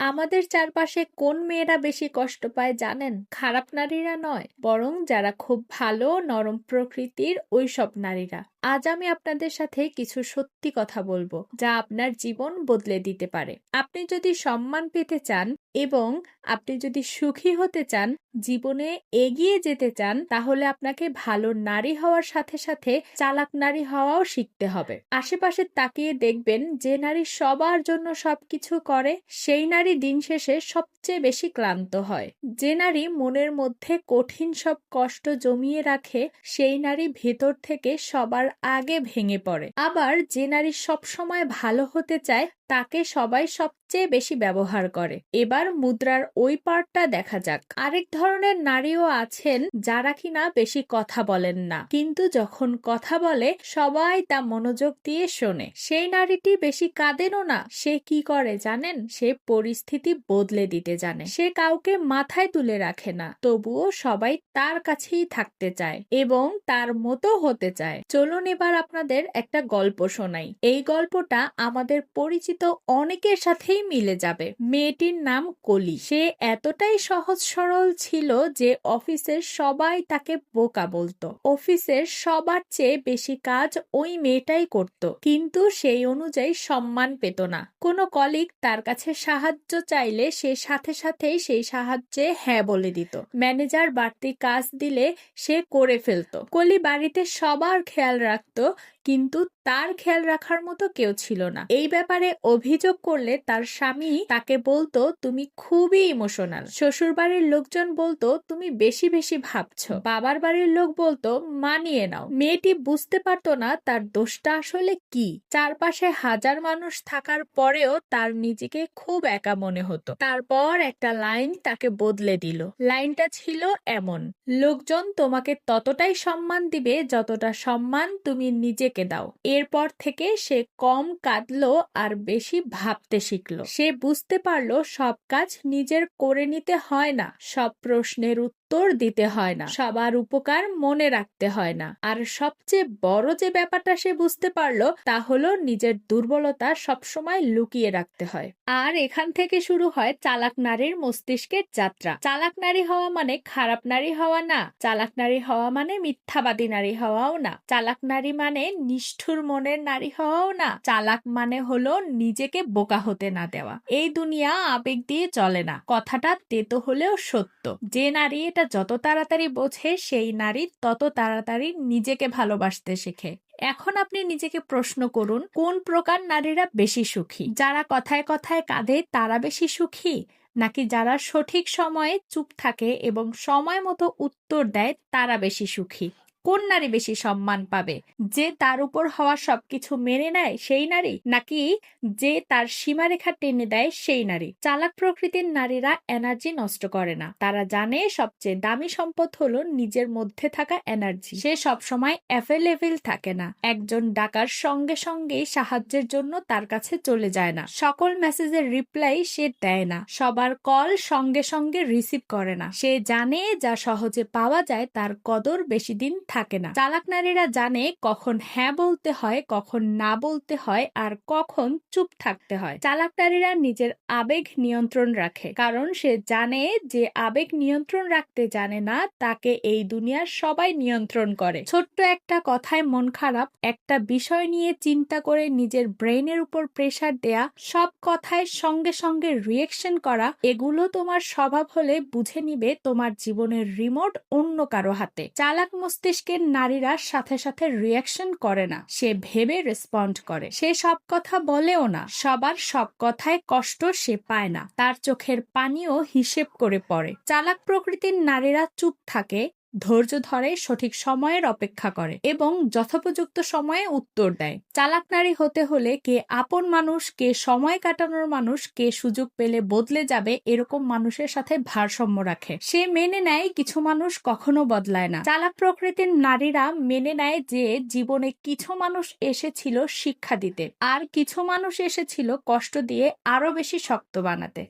আমাদের চারপাশে কোন মেয়েরা বেশি কষ্ট পায় জানেন? খারাপ নারীরা নয়, বরং যারা খুব ভালো নরম প্রকৃতির ওইসব নারীরা। আজ আমি আপনাদের সাথে কিছু সত্যি কথা বলবো, যা আপনার জীবন বদলে দিতে পারে। আপনি যদি সম্মান পেতে চান এবং আপনি যদি সুখী হতে চান, জীবনে এগিয়ে যেতে চান, তাহলে আপনাকে ভালো নারী হওয়ার সাথে সাথে চালাক নারী হওয়াও শিখতে হবে। আশেপাশে তাকিয়ে দেখবেন, যে নারী সবার জন্য সবকিছু করে, সেই নারী দিন শেষে সবচেয়ে বেশি ক্লান্ত হয়। যে নারী মনের মধ্যে কঠিন সব কষ্ট জমিয়ে রাখে, সেই নারী ভেতর থেকে সবার আগে ভেঙে পড়ে। আবার যে নারী সবসময় ভালো হতে চায়, তাকে সবাই সবচেয়ে বেশি ব্যবহার করে। এবার মুদ্রার ওই পার্টটা দেখা যাক। আরেক ধরনের নারীও আছেন, যারা কিনা বেশি কথা বলেন না, কিন্তু যখন কথা বলে সবাই তা মনোযোগ দিয়ে শোনে। সেই নারীটি বেশি কাঁদেনও না। সে কি করে জানেন? সে পরিস্থিতি বদলে দিতে জানে। সে কাউকে মাথায় তুলে রাখে না, তবুও সবাই তার কাছেই থাকতে চায় এবং তার মতো হতে চায়। চলুন এবার আপনাদের একটা গল্প শোনাই। এই গল্পটা আমাদের পরিচিত অনেকের সাথেই মিলে যাবে। মেয়েটির নাম কলি। সে এতটাই সহজ সরল ছিল যে অফিসের সবাই তাকে বোকা বলতো। অফিসের সবার চেয়ে বেশি কাজ ওই মেয়েটাই করত, কিন্তু সেই অনুযায়ী সম্মান পেত না। কোনো কলিগ তার কাছে সাহায্য চাইলে সে সাথে সাথেই সেই সাহায্যে হ্যাঁ বলে দিত। ম্যানেজার বাড়তি কাজ দিলে সে করে ফেলতো। কলি বাড়িতে সবার খেয়াল রাখতো, কিন্তু তার খেয়াল রাখার মতো কেউ ছিল না। এই ব্যাপারে অভিযোগ করলে তার স্বামী তাকে বলতো, তুমি খুবই ইমোশনাল। শ্বশুর বাড়ির লোকজন বলতো, তুমি বেশি বেশি ভাবছো। বাবার বাড়ির লোক বলতো, মানিয়ে নাও। মেয়েটি বুঝতে পারতো না তার দোষটা আসলে কি। চারপাশে হাজার মানুষ থাকার পরেও তার নিজেকে খুব একা মনে হতো। তারপর একটা লাইন তাকে বদলে দিল। লাইনটা ছিল এমন: লোকজন তোমাকে ততটাই সম্মান দিবে যতটা সম্মান তুমি নিজেকে দাও। এরপর থেকে সে কম কাঁদলো আর বেশি ভাবতে শিখলো। সে বুঝতে পারলো সব কাজ নিজের করে নিতে হয় না, সব প্রশ্নের উত্তর দিতে হয় না, সবার উপকার মনে রাখতে হয় না। আর সবচেয়ে বড় যে ব্যাপারটা সে বুঝতে পারলো, তা হলো নিজের দুর্বলতা সবসময় লুকিয়ে রাখতে হয়। আর এখান থেকে শুরু হয় চালাক নারীর মস্তিষ্কের যাত্রা। চালাক নারী হওয়া মানে খারাপ নারী হওয়া না। চালাক নারী হওয়া মানে মিথ্যাবাদী নারী হওয়াও না। চালাক নারী মানে নিষ্ঠুর মনের নারী হওয়াও না। চালাক মানে হলো নিজেকে বোকা হতে না দেওয়া। এই দুনিয়া আবেগ দিয়ে চলে না, কথাটা তেতো হলেও সত্য। যে নারী এটা যত তাড়াতাড়ি বোঝে, সেই নারী তত তাড়াতাড়ি নিজেকে ভালোবাসতে শেখে। এখন আপনি নিজেকে প্রশ্ন করুন, কোন প্রকার নারীরা বেশি সুখী? যারা কথায় কথায় কাঁদে তারা বেশি সুখী, নাকি যারা সঠিক সময়ে চুপ থাকে এবং সময় মতো উত্তর দেয় তারা বেশি সুখী? কোন নারী বেশি সম্মান পাবে? যে তার উপর হওয়া সবকিছু মেনে নেয় সেই নারী, নাকি যে তার সীমারেখা টেনে দেয় সেই নারী? চালাক প্রকৃতির নারীরা এনার্জি নষ্ট করে না। তারা জানে সবচেয়ে দামি সম্পদ হলো নিজের মধ্যে থাকা এনার্জি। সে সবসময় অ্যাভেলেবেল থাকে না। একজন ডাকার সঙ্গে সঙ্গেই সাহায্যের জন্য তার কাছে চলে যায় না। সকল মেসেজের রিপ্লাই সে দেয় না। সবার কল সঙ্গে সঙ্গে রিসিভ করে না। সে জানে যা সহজে পাওয়া যায় তার কদর বেশি দিন থাকে না। চালাক নারীরা জানে কখন হ্যাঁ বলতে হয়, কখন না বলতে হয়, আর কখন চুপ থাকতে হয়। চালাক নারীরা নিজের আবেগ নিয়ন্ত্রণ রাখে, কারণ সে জানে যে আবেগ নিয়ন্ত্রণ রাখতে জানে না, তাকে এই দুনিয়ার সবাই নিয়ন্ত্রণ করে। ছোট্ট একটা কথায় মন খারাপ, একটা বিষয় নিয়ে চিন্তা করে নিজের ব্রেইনের উপর প্রেসার দেয়া, সব কথায় সঙ্গে সঙ্গে রিয়েকশন করা, এগুলো তোমার স্বভাব হলে বুঝে নিবে তোমার জীবনের রিমোট অন্য কারো হাতে। চালাক মস্তিষ্কের নারীরা সাথে সাথে রিয়াকশন করে না, সে ভেবে রেসপন্ড করে। সে সব কথা বলেও না, সবার সব কথায় কষ্ট সে পায় না, তার চোখের পানিও হিসেব করে পড়ে। চালাক প্রকৃতির নারীরা চুপ থাকে, ধৈর্য ধরে, সঠিক সময়ের অপেক্ষা করে এবং যথোপযুক্ত সময়ে উত্তর দেয়। চালাক নারী হতে হলে কে আপন মানুষ, কে সময় কাটানোর মানুষ, কে সুযোগ পেলে বদলে যাবে, এরকম মানুষের সাথে ভারসাম্য রাখে। সে মেনে নেয় কিছু মানুষ কখনো বদলায় না। চালাক প্রকৃতির নারীরা মেনে নেয় যে জীবনে কিছু মানুষ এসেছিল শিক্ষা দিতে, আর কিছু মানুষ এসেছিল কষ্ট দিয়ে আরো বেশি শক্ত বানাতে।